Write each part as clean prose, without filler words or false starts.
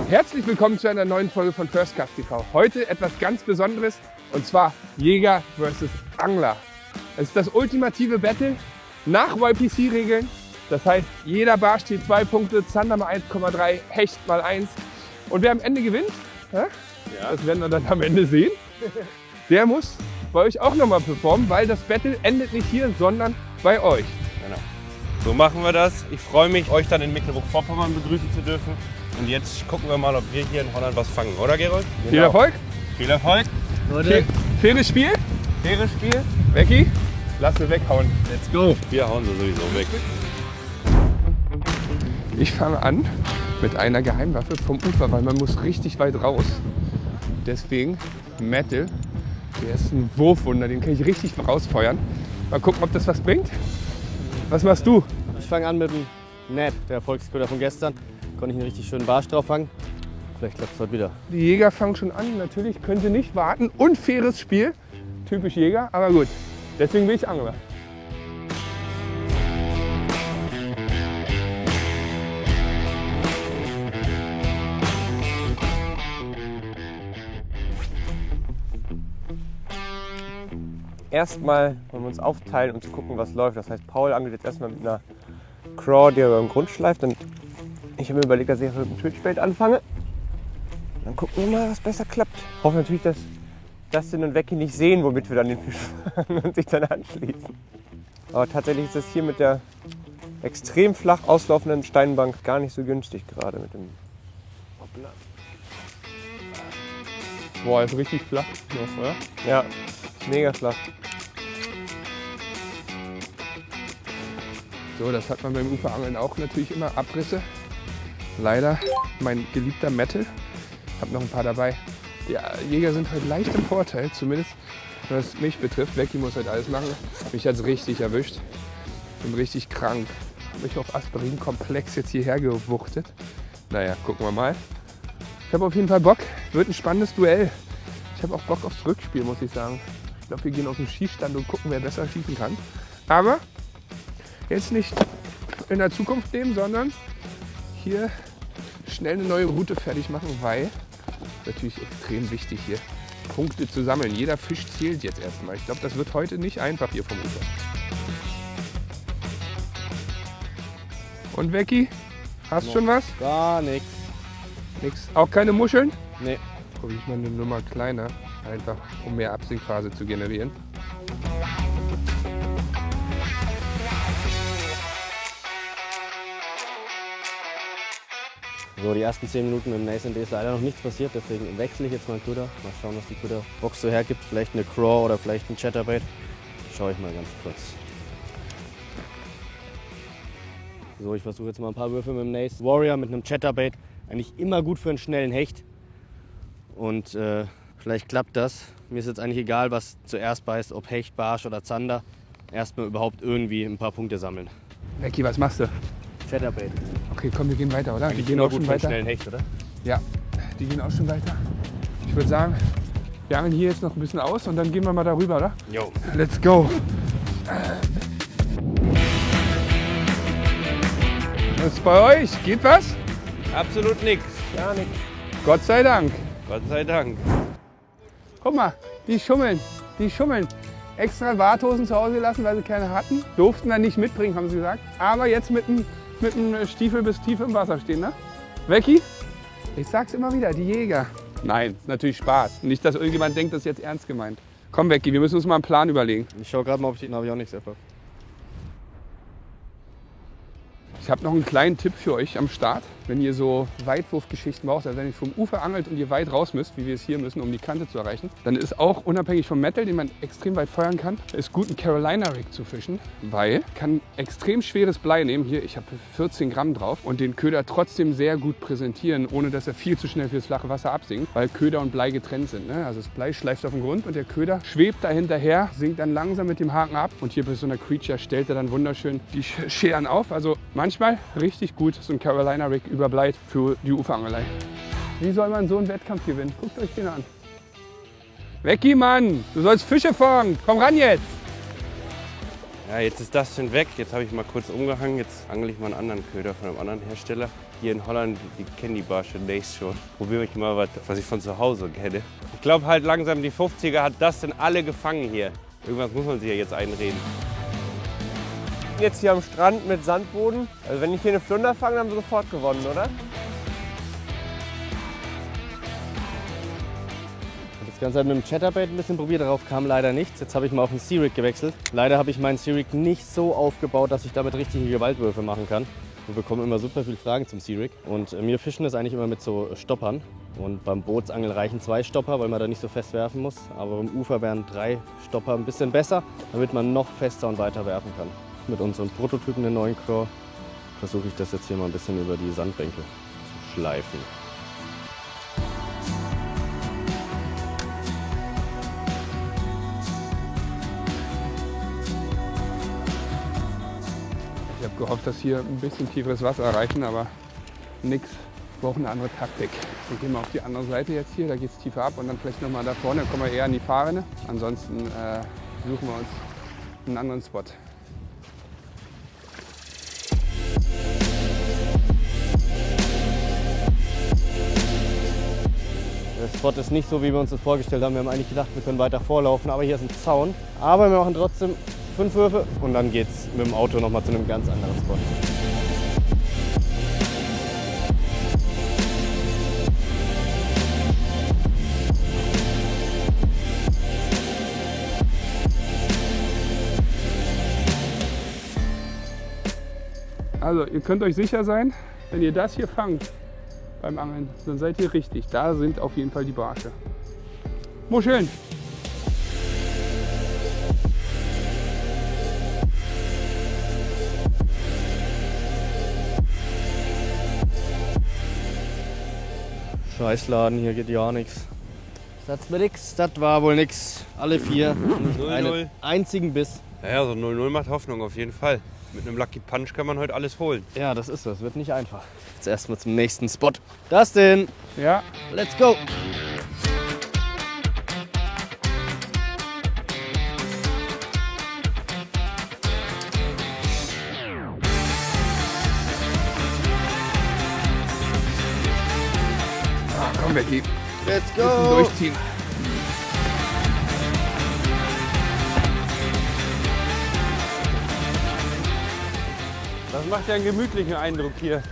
Herzlich willkommen zu einer neuen Folge von First Cast TV. Heute etwas ganz Besonderes und zwar Jäger vs. Angler. Es ist das ultimative Battle nach YPC-Regeln. Das heißt, jeder Barsch zieht 2 Punkte, Zander mal 1,3, Hecht mal 1. Und wer am Ende gewinnt, das werden wir dann am Ende sehen, der muss bei euch auch nochmal performen, weil das Battle endet nicht hier, sondern bei euch. Genau. So machen wir das. Ich freue mich, euch dann in Mecklenburg-Vorpommern begrüßen zu dürfen. Und jetzt gucken wir mal, ob wir hier in Holland was fangen, oder Gerold? Genau. Viel Erfolg. Viel Erfolg. Faires Spiel. Faires Spiel. Becky, lass sie weghauen. Let's go. Wir hauen sie sowieso weg. Ich fange an mit einer Geheimwaffe vom Ufer, weil man muss richtig weit raus. Deswegen Metal, der ist ein Wurfwunder, den kann ich richtig rausfeuern. Mal gucken, ob das was bringt. Was machst du? Ich fange an mit dem Nap, der Erfolgsköder von gestern. Konnte ich einen richtig schönen Barsch drauf fangen. Vielleicht klappt es heute wieder. Die Jäger fangen schon an, natürlich können sie nicht warten. Unfaires Spiel, typisch Jäger, aber gut. Deswegen bin ich Angler. Erstmal wollen wir uns aufteilen und gucken, was läuft. Das heißt, Paul angelt jetzt erstmal mit einer Craw, die er beim Grund schleift. Und ich habe mir überlegt, dass ich jetzt mit dem Twitchbait anfange. Dann gucken wir mal, was besser klappt. Ich hoffe natürlich, dass Dustin und Becky nicht sehen, womit wir dann den Fisch fangen und sich dann anschließen. Aber tatsächlich ist das hier mit der extrem flach auslaufenden Steinbank gar nicht so günstig gerade mit dem Hoppla. Boah, ist richtig flach noch, oder? Ja, mega flach. So, das hat man beim Uferangeln auch natürlich immer, Abrisse. Leider mein geliebter Metal. Ich habe noch ein paar dabei. Die Jäger sind heute leicht im Vorteil, zumindest was mich betrifft. Becky muss halt alles machen. Mich hat es richtig erwischt. Bin richtig krank. Habe mich auf Aspirin-Komplex jetzt hierher gewuchtet. Naja, gucken wir mal. Ich habe auf jeden Fall Bock. Wird ein spannendes Duell. Ich habe auch Bock aufs Rückspiel, muss ich sagen. Ich glaube, wir gehen auf den Schießstand und gucken, wer besser schießen kann. Aber jetzt nicht in der Zukunft leben, sondern hier schnell eine neue Route fertig machen, weil natürlich extrem wichtig hier Punkte zu sammeln. Jeder Fisch zählt jetzt erstmal. Ich glaube, das wird heute nicht einfach hier vom Ufer. Und Becky, hast du schon was? Gar nichts. Nix. Auch keine Muscheln? Nee. Probiere ich mal eine Nummer kleiner, einfach um mehr Absinkphase zu generieren. So, die ersten 10 Minuten mit dem Nathan ist leider noch nichts passiert, deswegen wechsle ich jetzt mal Köder. Mal schauen, was die Köderbox so hergibt. Vielleicht eine Craw oder vielleicht ein Chatterbait. Schaue ich mal ganz kurz. So, ich versuche jetzt mal ein paar Würfe mit dem Nace Warrior mit einem Chatterbait. Eigentlich immer gut für einen schnellen Hecht. Und vielleicht klappt das. Mir ist jetzt eigentlich egal, was zuerst beißt, ob Hecht, Barsch oder Zander. Erstmal überhaupt irgendwie ein paar Punkte sammeln. Becky, was machst du? Chatterbait. Okay, komm, wir gehen weiter, oder? Die gehen immer auch gut schon für einen weiter. schnellen Hecht, oder? Ja, die gehen auch schon weiter. Ich würde sagen, wir angeln hier jetzt noch ein bisschen aus und dann gehen wir mal darüber, oder? Jo. Let's go! Was ist bei euch? Geht was? Absolut nichts. Gar nichts. Gott sei Dank. Gott sei Dank. Guck mal, die schummeln. Die schummeln. Extra Warthosen zu Hause gelassen, weil sie keine hatten. Durften dann nicht mitbringen, haben sie gesagt. Aber jetzt mit dem Stiefel bis tief im Wasser stehen, ne? Becky? Ich sag's immer wieder, die Jäger. Nein, ist natürlich Spaß. Nicht, dass irgendjemand denkt, das ist jetzt ernst gemeint. Komm, Becky, wir müssen uns mal einen Plan überlegen. Ich schaue gerade mal, ob ich auch nichts erfahre. Ich habe noch einen kleinen Tipp für euch am Start. Wenn ihr so Weitwurfgeschichten braucht, also wenn ihr vom Ufer angelt und ihr weit raus müsst, wie wir es hier müssen, um die Kante zu erreichen, dann ist auch unabhängig vom Metal, den man extrem weit feuern kann, ist gut, einen Carolina Rig zu fischen, weil kann extrem schweres Blei nehmen. Hier, ich habe 14 Gramm drauf und den Köder trotzdem sehr gut präsentieren, ohne dass er viel zu schnell fürs flache Wasser absinkt, weil Köder und Blei getrennt sind. Ne? Also das Blei schleift auf den Grund und der Köder schwebt da hinterher, sinkt dann langsam mit dem Haken ab und hier bei so einer Creature stellt er dann wunderschön die Scheren auf. Also manchmal richtig gut, so ein Carolina Rig überbleibt für die Uferangelei. Wie soll man so einen Wettkampf gewinnen? Guckt euch den an. Becky, Mann, du sollst Fische fangen. Komm ran jetzt. Ja, jetzt ist das schon weg. Jetzt habe ich mal kurz umgehangen. Jetzt angel ich mal einen anderen Köder von einem anderen Hersteller. Hier in Holland, die kennen die Barsche Nace schon. Probiere ich mal was ich von zu Hause kenne. Ich glaube halt langsam, die 50er hat das denn alle gefangen hier. Irgendwas muss man sich ja jetzt einreden. Jetzt hier am Strand mit Sandboden. Also wenn ich hier eine Flunder fange, dann haben wir sofort gewonnen, oder? Das Ganze hat mit dem Chatterbait ein bisschen probiert, darauf kam leider nichts. Jetzt habe ich mal auf den Sea-Rig gewechselt. Leider habe ich meinen Sea-Rig nicht so aufgebaut, dass ich damit richtige Gewaltwürfe machen kann. Wir bekommen immer super viele Fragen zum Sea-Rig und wir fischen das eigentlich immer mit so Stoppern. Und beim Bootsangeln reichen 2 Stopper, weil man da nicht so fest werfen muss. Aber beim Ufer wären 3 Stopper ein bisschen besser, damit man noch fester und weiter werfen kann. Mit unseren Prototypen der neuen Craw versuche ich das jetzt hier mal ein bisschen über die Sandbänke zu schleifen. Ich habe gehofft, dass hier ein bisschen tieferes Wasser erreichen, aber nix. Wir brauchen eine andere Taktik. Wir gehen mal auf die andere Seite jetzt hier, da geht es tiefer ab und dann vielleicht nochmal da vorne, dann kommen wir eher an die Fahrrinne. Ansonsten suchen wir uns einen anderen Spot. Der Spot ist nicht so, wie wir uns das vorgestellt haben. Wir haben eigentlich gedacht, wir können weiter vorlaufen, aber hier ist ein Zaun. Aber wir machen trotzdem 5 Würfe und dann geht es mit dem Auto nochmal zu einem ganz anderen Spot. Also ihr könnt euch sicher sein, wenn ihr das hier fangt beim Angeln, dann seid ihr richtig. Da sind auf jeden Fall die Barsche. Muscheln! Scheißladen, hier geht ja nichts. Das mir nix, das war wohl nix. Alle 4, nicht 0-0. einen einzigen Biss. Ja, so 0-0 macht Hoffnung auf jeden Fall. Mit einem Lucky Punch kann man heute alles holen. Ja, das ist das, wird nicht einfach. Jetzt erstmal zum nächsten Spot. Dustin, Ja, let's go! komm Becky. Let's Bisschen durchziehen. Das macht ja einen gemütlichen Eindruck hier.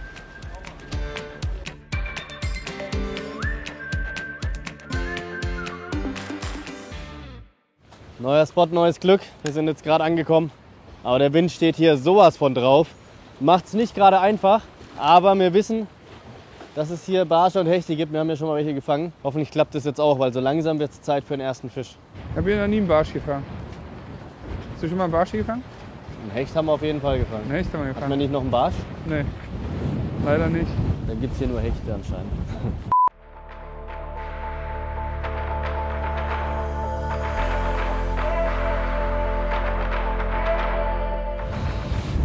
Neuer Spot, neues Glück. Wir sind jetzt gerade angekommen. Aber der Wind steht hier sowas von drauf. Macht es nicht gerade einfach. Aber wir wissen, dass es hier Barsche und Hechte gibt. Wir haben ja schon mal welche gefangen. Hoffentlich klappt das jetzt auch, weil so langsam wird es Zeit für den ersten Fisch. Ich habe hier noch nie einen Barsch gefangen. Hast du schon mal einen Barsch gefangen? Einen Hecht haben wir auf jeden Fall gefangen. Einen Hecht haben wir Haben wir gefangen. nicht noch einen Barsch? Nee, leider nicht. Dann gibt es hier nur Hechte anscheinend.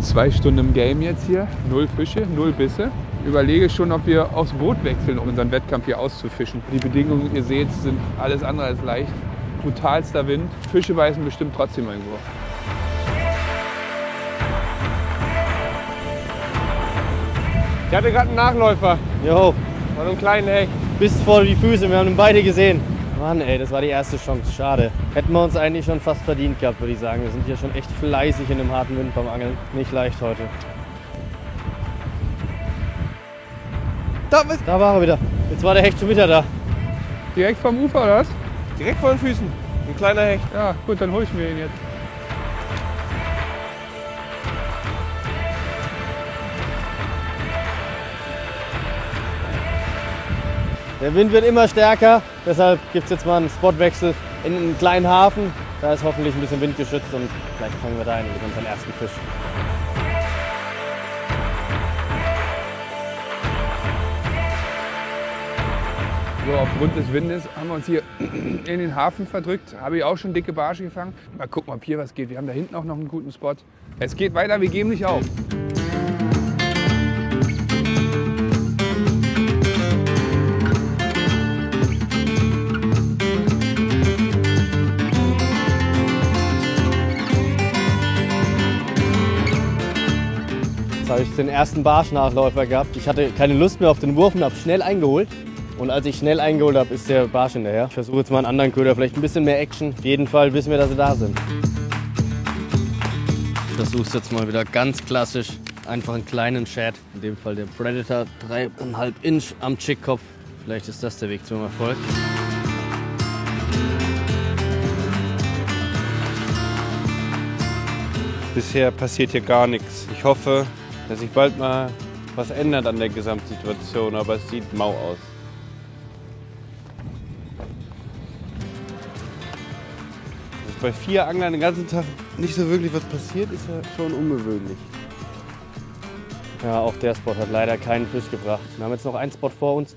Zwei Stunden im Game jetzt hier, 0 Fische, 0 Bisse. Überlege schon, ob wir aufs Boot wechseln, um unseren Wettkampf hier auszufischen. Die Bedingungen, ihr seht, sind alles andere als leicht. Brutalster Wind. Fische beißen bestimmt trotzdem irgendwo. Ich hatte gerade einen Nachläufer Jo, von einem kleinen Hecht. bis vor die Füße, wir haben ihn beide gesehen. Mann ey, das war die erste Chance, schade. Hätten wir uns eigentlich schon fast verdient gehabt, würde ich sagen. Wir sind hier schon echt fleißig in dem harten Wind beim Angeln. Nicht leicht heute. Da war er wieder. Jetzt war der Hecht schon wieder da. Direkt vom Ufer, oder was? Direkt vor den Füßen. Ein kleiner Hecht. Ja, gut, dann hol ich mir ihn jetzt. Der Wind wird immer stärker, deshalb gibt es jetzt mal einen Spotwechsel in einen kleinen Hafen. Da ist hoffentlich ein bisschen windgeschützt und vielleicht fangen wir da einen mit unserem ersten Fisch. So, aufgrund des Windes haben wir uns hier in den Hafen verdrückt. Habe ich auch schon dicke Barsche gefangen. Mal gucken, ob hier was geht. Wir haben da hinten auch noch einen guten Spot. Es geht weiter, wir geben nicht auf. den ersten Barsch-Nachläufer gehabt. Ich hatte keine Lust mehr auf den Wurf und habe schnell eingeholt. Und als ich schnell eingeholt habe, ist der Barsch hinterher. Ich versuche jetzt mal einen anderen Köder, vielleicht ein bisschen mehr Action. Auf jeden Fall wissen wir, dass sie da sind. Ich versuche es jetzt mal wieder ganz klassisch. Einfach einen kleinen Shad. In dem Fall der Predator 3,5 Inch am Chickkopf. Vielleicht ist das der Weg zum Erfolg. Bisher passiert hier gar nichts. Ich hoffe, dass sich bald mal was ändert an der Gesamtsituation, aber es sieht mau aus. Dass bei 4 Anglern den ganzen Tag nicht so wirklich was passiert, ist ja schon ungewöhnlich. Ja, auch der Spot hat leider keinen Fisch gebracht. Wir haben jetzt noch einen Spot vor uns.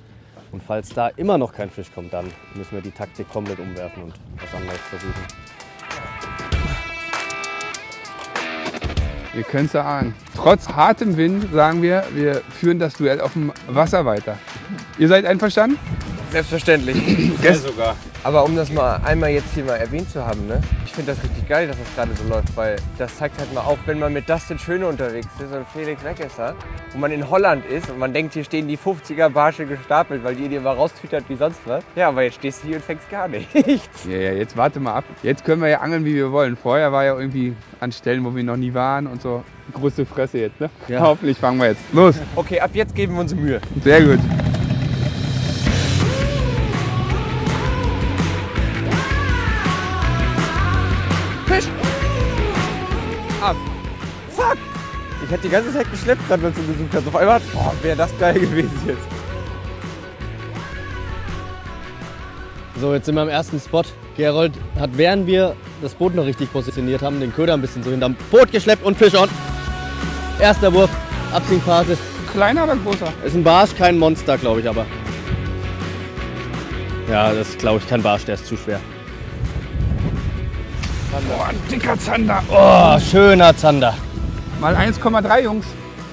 Und falls da immer noch kein Fisch kommt, dann müssen wir die Taktik komplett umwerfen und was anderes versuchen. Wir können es erahnen. Trotz hartem Wind sagen wir führen das Duell auf dem Wasser weiter. Ihr seid einverstanden? Selbstverständlich. Ja, sogar. Aber um das mal einmal jetzt hier mal erwähnt zu haben, ne? Ich finde das richtig geil, dass das gerade so läuft, weil das zeigt halt mal auf, wenn man mit Dustin Schöne unterwegs ist und Felix Weggesser, wo man in Holland ist und man denkt, hier stehen die 50er Barsche gestapelt, weil die dir mal raustwittert wie sonst was. Ja, aber jetzt stehst du hier und fängst gar nichts. Ja, jetzt warte mal ab. Jetzt können wir ja angeln, wie wir wollen. Vorher war ja irgendwie an Stellen, wo wir noch nie waren und so. Große Fresse jetzt, ne? Ja. Hoffentlich fangen wir jetzt. Los! Okay, ab jetzt geben wir uns Mühe. Sehr gut. Fisch! Ab! Fuck! Ich hätte die ganze Zeit geschleppt, gerade wenn du gesucht hast. Auf einmal, wäre das geil gewesen jetzt. So, jetzt sind wir am ersten Spot. Gerold hat, während wir das Boot noch richtig positioniert haben, den Köder ein bisschen so hinterm Boot geschleppt und Fisch on. Erster Wurf, Absinkphase. Kleiner oder großer? Ist ein Barsch, kein Monster, glaube ich aber. Ja, das ist, glaube ich, kein Barsch, der ist zu schwer. Boah, ein dicker Zander. Oh, schöner Zander. Mal 1,3, Jungs.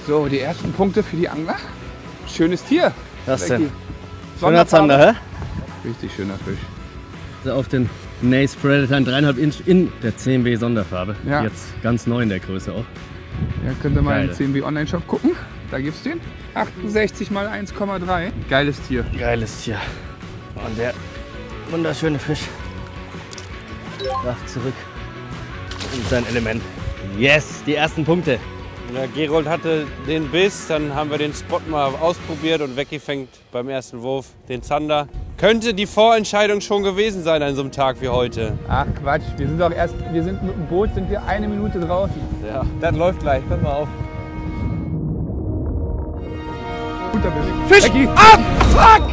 So, die ersten Punkte für die Angler. Schönes Tier. Was Becky. denn? Schöner Zander, hä? Richtig schöner Fisch. Also auf den Nace Predator 3,5 Inch in der 10B Sonderfarbe. Ja. Jetzt ganz neu in der Größe auch. Ja, könnt ihr mal Geil. im CMB Online-Shop gucken. Da gibt's den. 68 mal 1,3. Geiles Tier. Geiles Tier. Und der wunderschöne Fisch kracht zurück in sein Element. Yes, die ersten Punkte. Ja, Gerold hatte den Biss, dann haben wir den Spot mal ausprobiert und Becky fängt beim ersten Wurf den Zander. Könnte die Vorentscheidung schon gewesen sein an so einem Tag wie heute. Ach Quatsch, wir sind mit dem Boot, sind wir 1 Minute draußen. Ja, das läuft gleich. Pass mal auf. Guter Biss. Fisch! Becky. Ab! Fuck!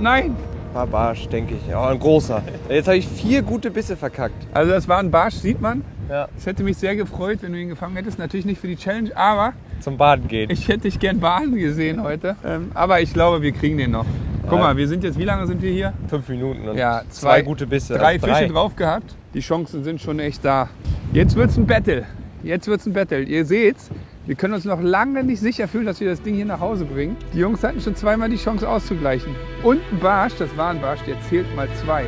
Nein. War Barsch, denke ich. Ja, ein großer. Jetzt habe ich 4 gute Bisse verkackt. Also das war ein Barsch, sieht man. Ja. Es hätte mich sehr gefreut, wenn du ihn gefangen hättest. Natürlich nicht für die Challenge, aber Zum Baden gehen. ich hätte dich gern baden gesehen heute. Aber ich glaube, wir kriegen den noch. Guck mal, wir sind jetzt, wie lange sind wir hier? 5 Minuten und Ja, 2 gute Bisse. 3 Also Fische drauf gehabt. Die Chancen sind schon echt da. Jetzt wird's ein Battle. Ihr seht's, wir können uns noch lange nicht sicher fühlen, dass wir das Ding hier nach Hause bringen. Die Jungs hatten schon zweimal die Chance auszugleichen. Und ein Barsch, das war ein Barsch, der zählt mal 2.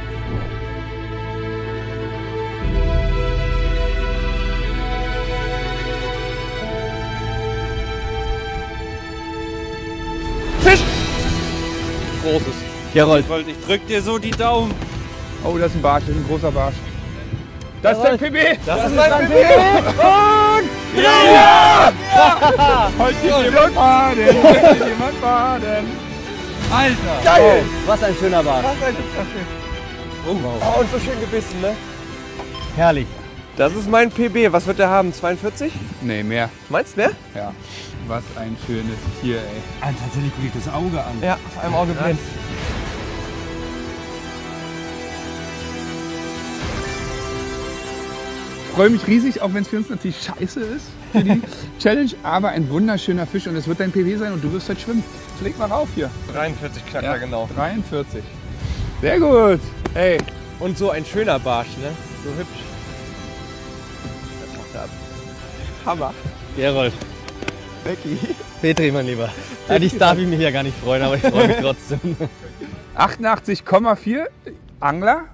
Fisch! Großes. Gerold. Ich drück dir so die Daumen. Oh, das ist ein Barsch, das ist ein großer Barsch. Das ist dein PB! Das ist mein PB! Heute geht jemand baden! Heute geht jemand baden! Alter! Geil! Was ein schöner Barsch. Was ein hübscher Fisch. Oh, und so schön gebissen, ne? Herrlich. Das ist mein PB. Was wird der haben? 42? Nee, mehr. Meinst du mehr? Ja. Was ein schönes Tier, ey. Tatsächlich gucke ich das Auge an. Ja, auf einem Auge blind. Ich freue mich riesig, auch wenn es für uns natürlich scheiße ist für die Challenge, aber ein wunderschöner Fisch und es wird dein PB sein und du wirst heute schwimmen. Leg mal rauf hier. 43 knackt er genau. 43. Sehr gut. Hey, Und so ein schöner Barsch, ne? So hübsch. Das macht er ab. Hammer. Gerold. Becky. Petri, mein Lieber. Eigentlich darf ich mich ja gar nicht freuen, aber ich freue mich trotzdem. 88,4 Angler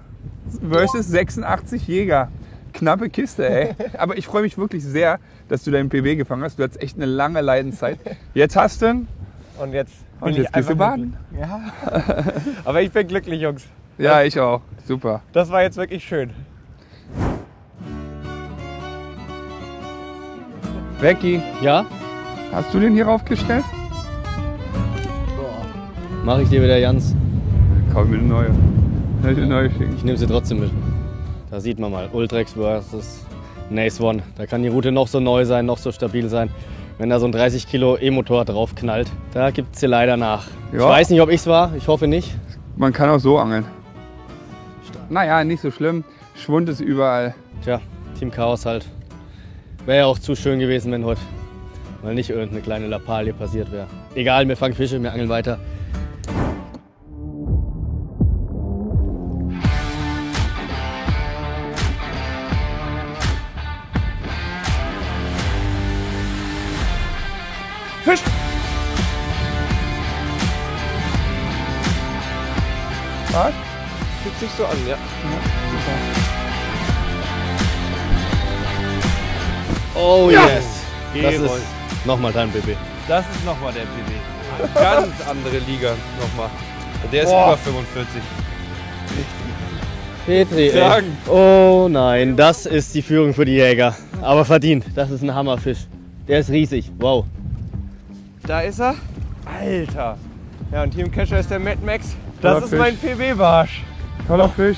versus 86 Jäger. knappe Kiste, ey. Aber ich freue mich wirklich sehr, dass du deinen PB gefangen hast. Du hattest echt eine lange Leidenszeit. Jetzt hast du ihn. Und jetzt Gehst du baden. Ja. Aber ich bin glücklich, Jungs. Ja, ich auch. Super. Das war jetzt wirklich schön. Becky, Ja? hast du den hier raufgestellt? Mach ich dir wieder, Jans. Kauf mir eine neue. Eine neue schicken. Ich nehme sie trotzdem mit. Da sieht man mal, Ultrex versus Nace One. Da kann die Route noch so neu sein, noch so stabil sein. Wenn da so ein 30 Kilo E-Motor drauf knallt, da gibt es sie leider nach. Ja. Ich weiß nicht, ob ich es war, ich hoffe nicht. Man kann auch so angeln. Naja, nicht so schlimm. Schwund ist überall. Tja, Team Chaos halt. Wäre ja auch zu schön gewesen, wenn heute mal nicht irgendeine kleine Lappalie passiert wäre. Egal, wir fangen Fische, wir angeln weiter. Fisch! Was? Fühlt sich so an, ja. Oh Ja. yes! Das Jawohl. ist nochmal dein BB. Das ist nochmal der PB. Ganz andere Liga nochmal. Der ist Boah. über 45. Petri, ey. Sagen. Oh nein, das ist die Führung für die Jäger. Aber verdient, das ist ein Hammerfisch. Der ist riesig, wow. Da ist er. Alter. Ja, und Team Kescher ist der Mad Max. Toller Das ist Fisch. mein PB-Barsch. Toller Fisch.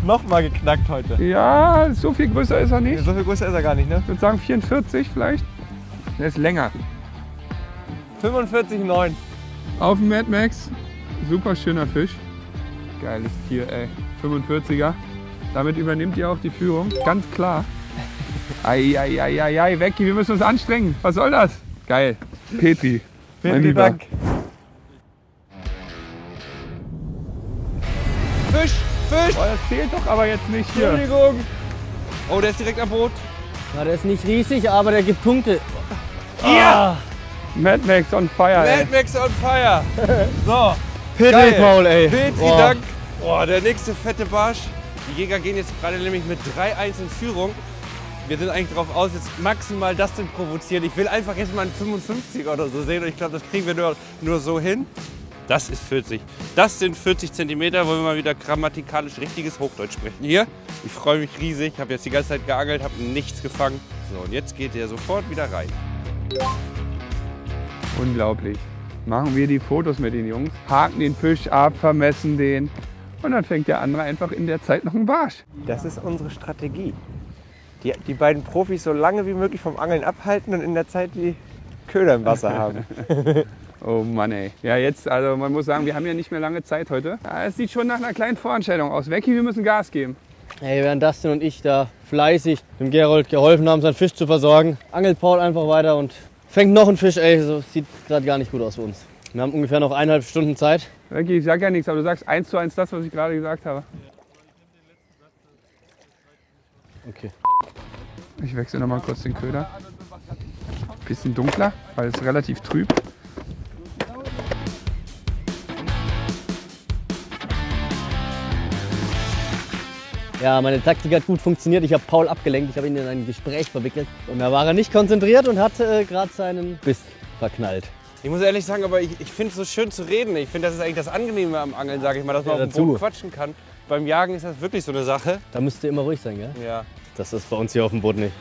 Nochmal geknackt heute. Ja, so viel größer ist er nicht. So viel größer ist er gar nicht, ne? Ich würde sagen 44 vielleicht. Der ist länger. 45,9. Auf dem Mad Max. Super schöner Fisch. Geiles Tier, ey. 45er. Damit übernimmt ihr auch die Führung. Ganz klar. Ei, Becky, wir müssen uns anstrengen. Was soll das? Geil. Petri. mein Vielen Lieber. Dank. Fisch! Fisch! Oh, das zählt doch aber jetzt nicht hier. Entschuldigung. Oh, der ist direkt am Boot. Ja, der ist nicht riesig, aber der gibt Punkte. Ja! Mad Max on fire, ey. Mad Max on fire! So, Petri, Geil. Paul, ey. Petri, Boah. Dank. Boah, der nächste fette Barsch. Die Jäger gehen jetzt gerade nämlich mit 3-1 in Führung. Wir sind eigentlich darauf aus, jetzt maximal das zu provozieren. Ich will einfach jetzt mal einen 55 oder so sehen und ich glaube, das kriegen wir nur so hin. Das ist 40. Das sind 40 Zentimeter, wo wir mal wieder grammatikalisch richtiges Hochdeutsch sprechen. Hier, ich freue mich riesig. Ich habe jetzt die ganze Zeit geangelt, habe nichts gefangen. So, und jetzt geht der sofort wieder rein. Unglaublich. Machen wir die Fotos mit den Jungs, haken den Fisch ab, vermessen den und dann fängt der andere einfach in der Zeit noch einen Barsch. Das ist unsere Strategie. Die beiden Profis so lange wie möglich vom Angeln abhalten und in der Zeit die Köder im Wasser haben. Oh Mann, ey. Ja, jetzt, also man muss sagen, wir haben ja nicht mehr lange Zeit heute. Ja, es sieht schon nach einer kleinen Vorentscheidung aus. Becky, wir müssen Gas geben. Hey, während Dustin und ich da fleißig dem Gerold geholfen haben, seinen Fisch zu versorgen, angelt Paul einfach weiter und fängt noch einen Fisch. Ey, so sieht gerade gar nicht gut aus für uns. Wir haben ungefähr noch 1,5 Stunden Zeit. Becky, ich sag ja nichts, aber du sagst 1:1 das, was ich gerade gesagt habe. Okay. Ich wechsle noch mal kurz den Köder. Bisschen dunkler, weil es relativ trüb. Ja, meine Taktik hat gut funktioniert. Ich habe Paul abgelenkt, ich habe ihn in ein Gespräch verwickelt. Und da war er nicht konzentriert und hat gerade seinen Biss verknallt. Ich muss ehrlich sagen, aber ich finde es so schön zu reden. Ich finde, das ist eigentlich das Angenehme am Angeln, sage ich mal, dass man Ja, auf dem Boot dazu. quatschen kann. Beim Jagen ist das wirklich so eine Sache. Da müsst ihr immer ruhig sein, gell? Ja. Das ist bei uns hier auf dem Boot nicht.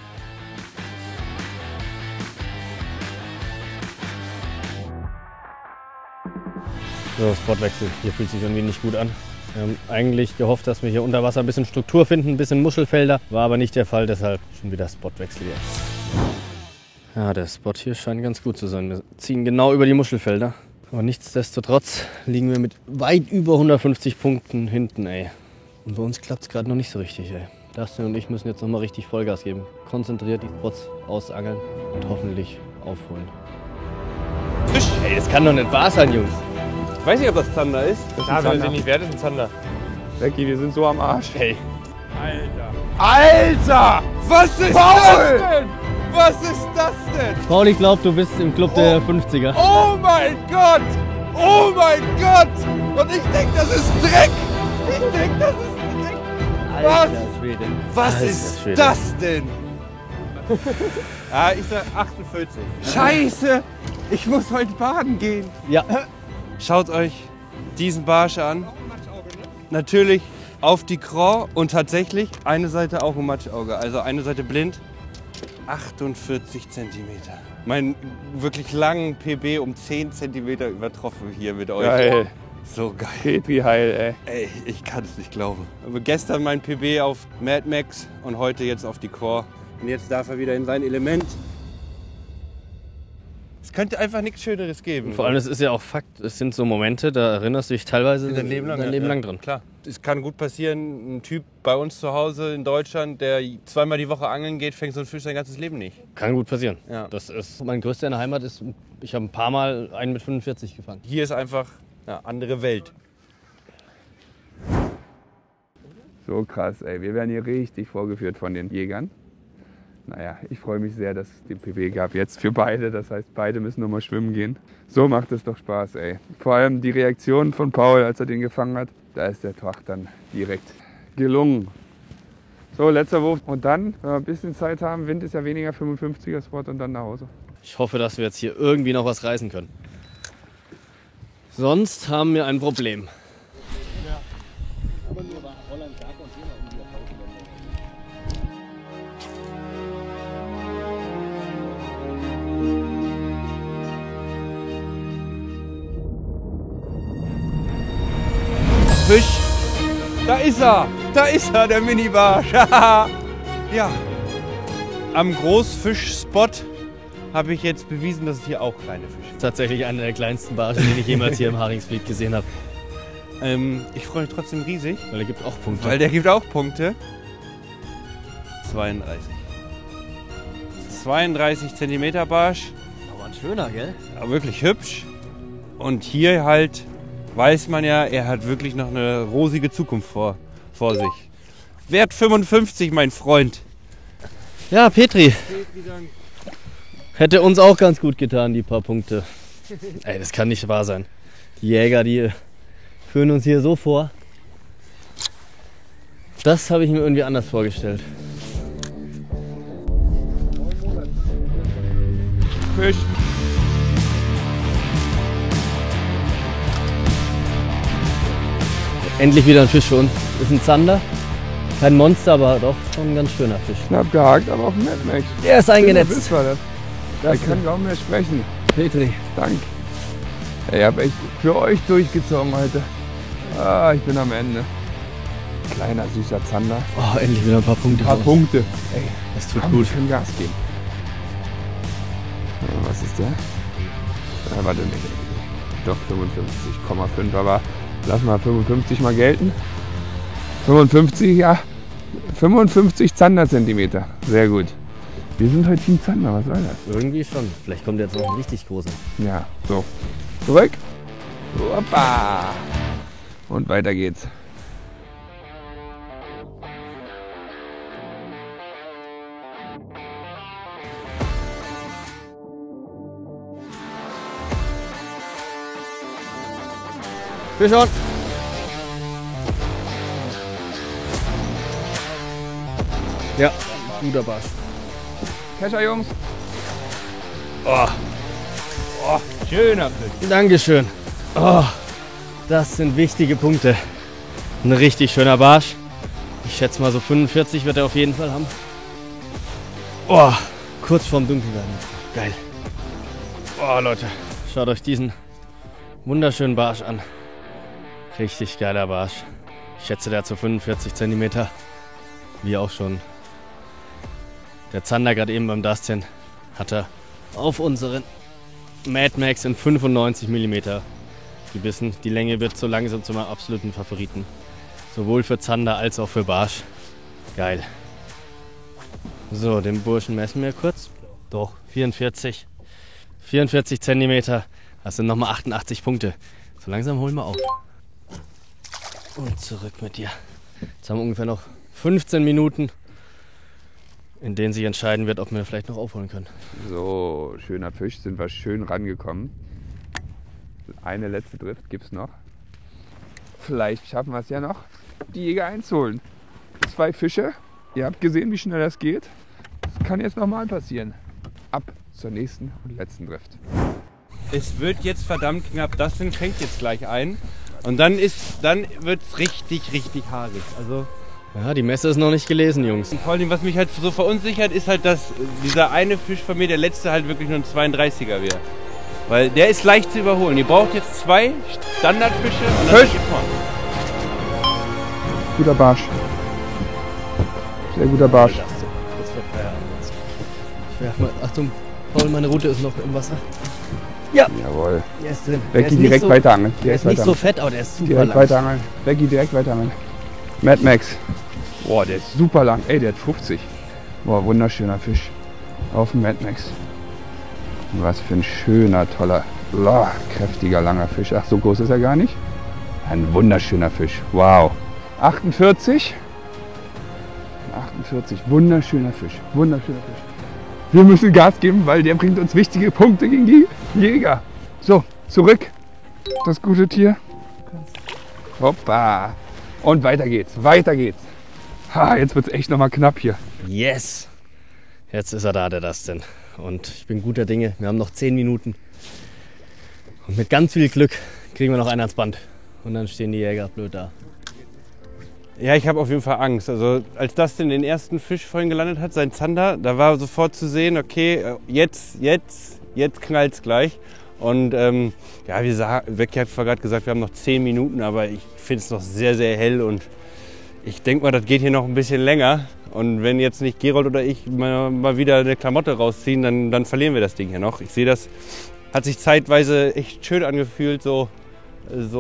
So, Spotwechsel. Hier fühlt sich irgendwie nicht gut an. Wir haben eigentlich gehofft, dass wir hier unter Wasser ein bisschen Struktur finden, ein bisschen Muschelfelder. War aber nicht der Fall, deshalb schon wieder Spotwechsel jetzt. Ja, der Spot hier scheint ganz gut zu sein. Wir ziehen genau über die Muschelfelder. Aber nichtsdestotrotz liegen wir mit weit über 150 Punkten hinten, ey. Und bei uns klappt es gerade noch nicht so richtig, ey. Dustin und ich müssen jetzt noch mal richtig Vollgas geben. Konzentriert die Spots ausangeln und hoffentlich aufholen. Fisch! Ey, das kann doch nicht wahr sein, Jungs. Ich weiß nicht, ob das Zander ist. Ja, wenn sie nicht wert ist, ein Zander. Becky, wir sind so am Arsch. Hey. Alter! Was ist Paul! das denn? Was ist das denn? Paul, ich glaube, du bist im Club der 50er. Oh mein Gott! Oh mein Gott! Und ich denke, das ist Dreck! Ich denke, das ist Dreck! Schwede. Was Alter ist Schwede. das denn? Ich sag 48. Scheiße! Ich muss heute baden gehen. Ja. Schaut euch diesen Barsch an. Natürlich auf die Craw und tatsächlich eine Seite auch ein Matschauge. Also eine Seite blind. 48 Zentimeter. Mein wirklich langen PB um 10 Zentimeter übertroffen hier mit euch. Geil. So geil. Petri heil, ey. Ey, ich kann es nicht glauben. Aber gestern mein PB auf Mad Max und heute jetzt auf die Core. Und jetzt darf er wieder in sein Element. Es könnte einfach nichts Schöneres geben. Vor allem, es ist ja auch Fakt, es sind so Momente, da erinnerst du dich teilweise dein Leben lang dran. Klar. Es kann gut passieren, ein Typ bei uns zu Hause in Deutschland, der zweimal die Woche angeln geht, fängt so ein Fisch sein ganzes Leben nicht. Kann gut passieren. Ja. Das ist, mein größter in der Heimat ist, ich habe ein paar Mal einen mit 45 gefangen. Hier ist einfach eine andere Welt. So krass, ey. Wir werden hier richtig vorgeführt von den Jägern. Naja, ich freue mich sehr, dass es den PB gab jetzt für beide. Das heißt, beide müssen nochmal schwimmen gehen. So macht es doch Spaß, ey. Vor allem die Reaktion von Paul, als er den gefangen hat. Da ist der Tag dann direkt gelungen. So, letzter Wurf. Und dann, wenn wir ein bisschen Zeit haben, Wind ist ja weniger, 55er Spot und dann nach Hause. Ich hoffe, dass wir jetzt hier irgendwie noch was reißen können. Sonst haben wir ein Problem. Fisch, da ist er! Da ist er, der Mini-Barsch! Ja, am Großfischspot habe ich jetzt bewiesen, dass es hier auch kleine Fische gibt. Tatsächlich einer der kleinsten Barsche, den ich jemals hier im Haringsfleet gesehen habe. Ich freue mich trotzdem riesig, Weil er gibt auch Punkte. weil der gibt auch Punkte. 32. 32 cm Barsch, Aber ein schöner, gell? ja, wirklich hübsch. Und hier halt weiß man ja, er hat wirklich noch eine rosige Zukunft vor sich. Wert 55, mein Freund. Ja, Petri. Hätte uns auch ganz gut getan, die paar Punkte. Ey, das kann nicht wahr sein. Die Jäger, die führen uns hier so vor. Das habe ich mir irgendwie anders vorgestellt. Fisch. Endlich wieder ein Fisch für uns. Ist ein Zander. Kein Monster, aber doch schon ein ganz schöner Fisch. Knapp gehakt, aber auf dem Mad Max. Der ist eingenetzt. Das war das. Ich kann kaum mehr sprechen. Petri. Dank. Ich habe echt für euch durchgezogen heute. Ich bin am Ende. Kleiner, süßer Zander. Oh, endlich wieder ein paar Punkte. Ein paar Punkte. Ey, Das tut komm, gut. wir können Gas geben. Ja, was ist der? Ja, warte nicht. Doch 55,5, aber lass mal 55 mal gelten. 55, ja. 55 Zanderzentimeter. Sehr gut. Wir sind heute Team Zander, was soll das? Irgendwie schon. Vielleicht kommt jetzt noch ein richtig großer. Ja, so. Zurück. Hoppa. Und weiter geht's. Fisch on. Ja, guter Barsch. Kescher, Jungs. Schöner Fisch. Dankeschön. Oh, das sind wichtige Punkte. Ein richtig schöner Barsch. Ich schätze mal so 45 wird er auf jeden Fall haben. Oh, kurz vorm Dunkelwerden. Geil. Oh Leute, schaut euch diesen wunderschönen Barsch an. Richtig geiler Barsch. Ich schätze, der hat so 45 cm. Wie auch schon der Zander gerade eben beim Dustin hat er auf unseren Mad Max in 95 mm gebissen. Die Länge wird so langsam zu meinem absoluten Favoriten. Sowohl für Zander als auch für Barsch. Geil. So, den Burschen messen wir kurz. Doch, 44 cm. Das sind nochmal 88 Punkte. So langsam holen wir auf. Und zurück mit dir. Jetzt haben wir ungefähr noch 15 Minuten, in denen sich entscheiden wird, ob wir vielleicht noch aufholen können. So, schöner Fisch, sind wir schön rangekommen. Eine letzte Drift gibt es noch. Vielleicht schaffen wir es ja noch, die Jäger einzuholen. 2 Fische. Ihr habt gesehen, wie schnell das geht. Das kann jetzt nochmal passieren. Ab zur nächsten und letzten Drift. Es wird jetzt verdammt knapp. Dustin fängt jetzt gleich ein. Und dann wird es richtig, richtig haarig. Also Ja, die Messe ist noch nicht gelesen, Jungs. vor allem, was mich halt so verunsichert, ist halt, dass dieser eine Fisch von mir, der letzte, halt wirklich nur ein 32er wäre. Weil der ist leicht zu überholen. Ihr braucht jetzt 2 Standardfische und dann Fisch! seid ihr vorne. Guter Barsch. Sehr guter Barsch. Das wird Feierabend. Ich werf mal, Achtung, Paul, meine Route ist noch im Wasser. Jawohl. Der ist drin. Becky direkt weiterangeln. Der ist nicht so fett, aber der ist super Direkt lang. weiterangeln. Becky direkt weiterangeln. Mad Max. Boah, der ist super lang. Ey, der hat 50. Boah, wunderschöner Fisch. Auf dem Mad Max. Was für ein schöner, toller, kräftiger, langer Fisch. Ach, so groß ist er gar nicht. Ein wunderschöner Fisch. Wow. 48. 48. Wunderschöner Fisch. Wunderschöner Fisch. Wir müssen Gas geben, weil der bringt uns wichtige Punkte gegen die Jäger. So, zurück. Das gute Tier. Hoppa. Und weiter geht's. Weiter geht's. Ha, jetzt wird's echt nochmal knapp hier. Yes! Jetzt ist er da, der Dustin. Und ich bin guter Dinge. Wir haben noch 10 Minuten. Und mit ganz viel Glück kriegen wir noch einen ans Band. Und dann stehen die Jäger blöd da. Ja, ich habe auf jeden Fall Angst. Also als Dustin den ersten Fisch vorhin gelandet hat, sein Zander, da war sofort zu sehen, okay, jetzt knallt es gleich. Und ja, Becky hat vorher gerade gesagt, wir haben noch 10 Minuten, aber ich finde es noch sehr, sehr hell und ich denke mal, das geht hier noch ein bisschen länger. Und wenn jetzt nicht Gerold oder ich mal wieder eine Klamotte rausziehen, dann verlieren wir das Ding hier noch. Ich sehe, das hat sich zeitweise echt schön angefühlt, so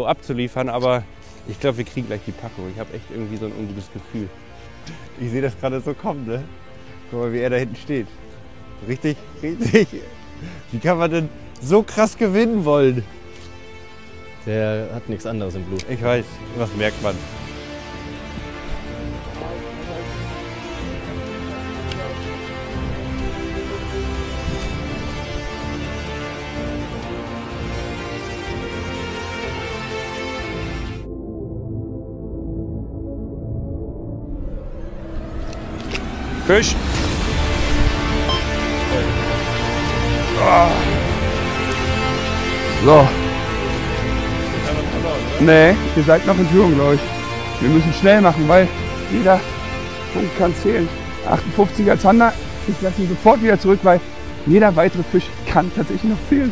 abzuliefern, aber ich glaube, wir kriegen gleich die Packung. Ich habe echt irgendwie so ein ungutes Gefühl. Ich sehe das gerade so kommen, ne? Guck mal, wie er da hinten steht. Richtig. Wie kann man denn so krass gewinnen wollen? Der hat nichts anderes im Blut. Ich weiß, was merkt man? Fisch. So. Nee, ihr seid noch in Führung, glaube ich. Wir müssen schnell machen, weil jeder Punkt kann zählen. 58er Zander. Ich lasse ihn sofort wieder zurück, weil jeder weitere Fisch kann tatsächlich noch zählen.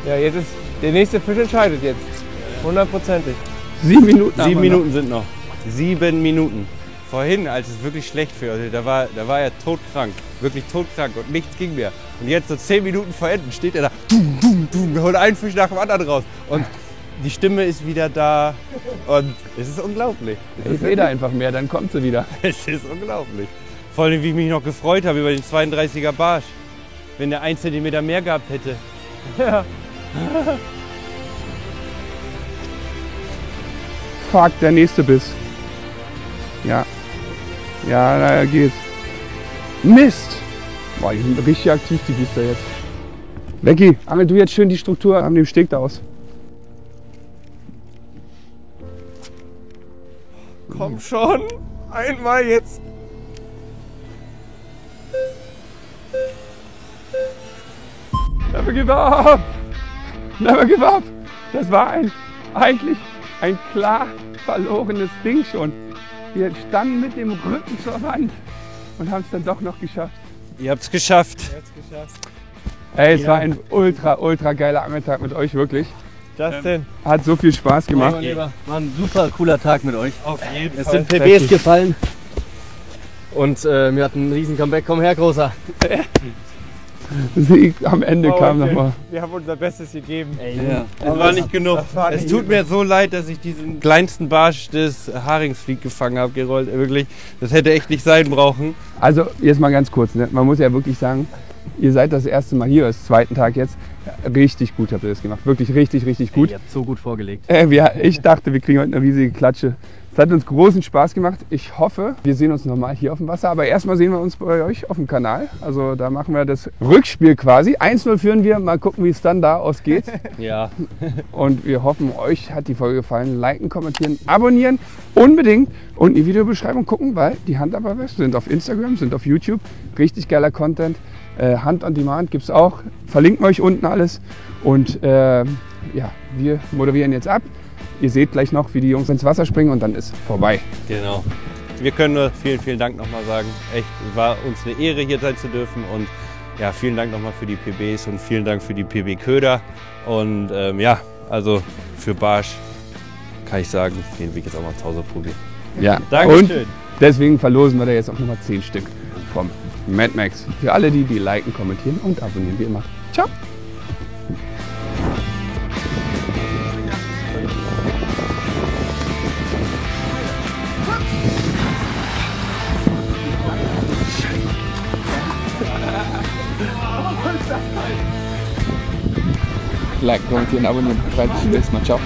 Ja, jetzt ist der nächste Fisch entscheidet jetzt. 100%ig. 7 Minuten. 7 Minuten sind noch. 7 Minuten. Vorhin, als es wirklich schlecht für uns, da war er todkrank. Wirklich todkrank und nichts ging mehr. Und jetzt so 10 Minuten vor Ende steht er da. Wir holen einen Fisch nach dem anderen raus. Und die Stimme ist wieder da. Und es ist unglaublich. Ich rede einfach mehr, dann kommt sie wieder. Es ist unglaublich. Vor allem, wie ich mich noch gefreut habe über den 32er Barsch. Wenn der 1 cm mehr gehabt hätte. Ja. Fuck, der nächste Biss. Ja. Ja, da geht's. Mist! Boah, die sind richtig aktiv, die Biester jetzt. Becky, angel du jetzt schön die Struktur an dem Steg da aus. Komm schon. Einmal jetzt. Never give up! Never give up! Das war eigentlich ein klar verlorenes Ding schon. Wir standen mit dem Rücken zur Wand und haben es dann doch noch geschafft. Ihr habt es geschafft. Ey, es war ein ultra geiler Angeltag mit euch, wirklich. Justin. Hat so viel Spaß gemacht. War ein super cooler Tag mit euch. Auf jeden Es sind PBs gefallen. Und wir hatten ein riesen Comeback. Komm her, Großer. Sieg am Ende kam nochmal. Wir haben unser Bestes gegeben. Es war nicht genug. Es tut mir so leid, dass ich diesen kleinsten Barsch des Haringsflieg gefangen habe, Gerold. Wirklich, das hätte echt nicht sein brauchen. Also jetzt mal ganz kurz, ne? Man muss ja wirklich sagen, ihr seid das erste Mal hier, das zweiten Tag jetzt. Richtig gut habt ihr das gemacht, wirklich richtig gut. Ihr habt so gut vorgelegt. Ich dachte, wir kriegen heute eine riesige Klatsche. Es hat uns großen Spaß gemacht. Ich hoffe, wir sehen uns nochmal hier auf dem Wasser. Aber erstmal sehen wir uns bei euch auf dem Kanal. Also da machen wir das Rückspiel quasi. 1-0 führen wir. Mal gucken, wie es dann da ausgeht. Ja. Und wir hoffen, euch hat die Folge gefallen. Liken, kommentieren, abonnieren. Unbedingt. Und in die Videobeschreibung gucken, weil die Handarbeit sind auf Instagram, sind auf YouTube. Richtig geiler Content. Hand on Demand gibt es auch. Verlinken wir euch unten alles. Und ja, wir moderieren jetzt ab. Ihr seht gleich noch, wie die Jungs ins Wasser springen und dann ist vorbei. Genau. Wir können nur vielen, vielen Dank nochmal sagen. Echt, war uns eine Ehre, hier sein zu dürfen. Und ja, vielen Dank nochmal für die PBs und vielen Dank für die PB-Köder. Und ja, also für Barsch kann ich sagen, den Weg jetzt auch mal zu Hause probieren. Ja, Dankeschön. und deswegen verlosen wir da jetzt auch nochmal 10 Stück vom Mad Max. Für alle, die liken, kommentieren und abonnieren, wie immer. Ciao. Like, kommentieren, abonnieren. Bis zum nächsten Mal. Ciao.